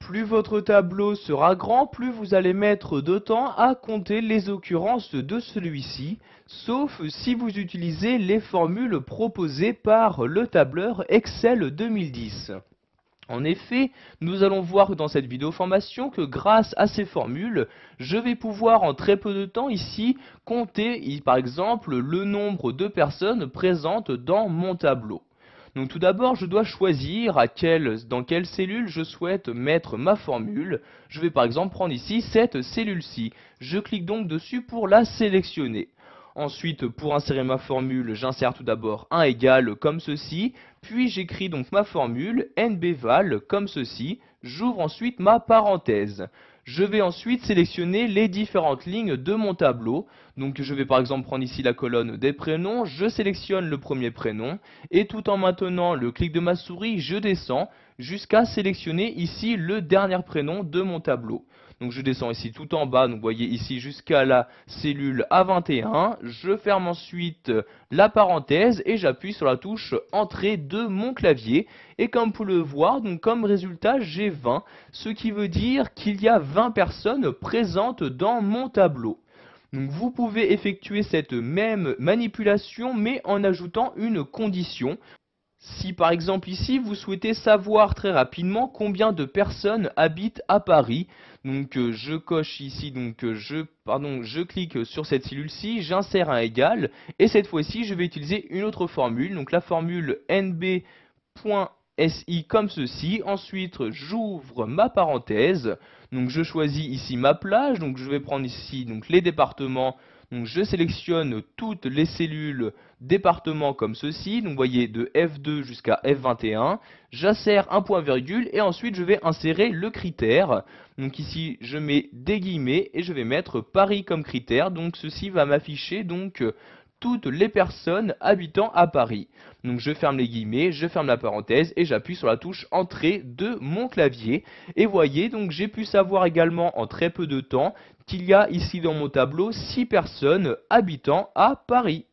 Plus votre tableau sera grand, plus vous allez mettre de temps à compter les occurrences de celui-ci, sauf si vous utilisez les formules proposées par le tableur Excel 2010. En effet, nous allons voir dans cette vidéo formation que grâce à ces formules, je vais pouvoir en très peu de temps ici compter par exemple le nombre de personnes présentes dans mon tableau. Donc tout d'abord, je dois choisir dans quelle cellule je souhaite mettre ma formule. Je vais par exemple prendre ici cette cellule-ci. Je clique donc dessus pour la sélectionner. Ensuite, pour insérer ma formule, j'insère tout d'abord un égal comme ceci, puis j'écris donc ma formule nbval comme ceci, j'ouvre ensuite ma parenthèse. Je vais ensuite sélectionner les différentes lignes de mon tableau. Donc je vais par exemple prendre ici la colonne des prénoms, je sélectionne le premier prénom, et tout en maintenant le clic de ma souris, je descends jusqu'à sélectionner ici le dernier prénom de mon tableau. Donc je descends ici tout en bas, donc vous voyez ici jusqu'à la cellule A21, je ferme ensuite la parenthèse et j'appuie sur la touche Entrée de mon clavier. Et comme vous pouvez le voir, donc comme résultat j'ai 20, ce qui veut dire qu'il y a 20 personnes présentes dans mon tableau. Donc vous pouvez effectuer cette même manipulation mais en ajoutant une condition. Si par exemple ici vous souhaitez savoir très rapidement combien de personnes habitent à Paris, donc je coche ici, je clique sur cette cellule-ci, j'insère un égal, et cette fois-ci je vais utiliser une autre formule, donc la formule nb.si comme ceci. Ensuite j'ouvre ma parenthèse, donc je choisis ici ma plage, donc je vais prendre ici donc les départements. Donc je sélectionne toutes les cellules départements comme ceci, donc vous voyez de F2 jusqu'à F21, j'insère un point virgule et ensuite je vais insérer le critère. Donc ici je mets des guillemets et je vais mettre Paris comme critère, donc ceci va m'afficher donc toutes les personnes habitant à Paris. Donc je ferme les guillemets, je ferme la parenthèse et j'appuie sur la touche Entrée de mon clavier. Et voyez, donc j'ai pu savoir également en très peu de temps qu'il y a ici dans mon tableau 6 personnes habitant à Paris.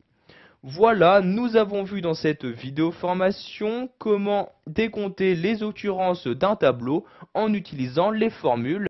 Voilà, nous avons vu dans cette vidéo formation comment décompter les occurrences d'un tableau en utilisant les formules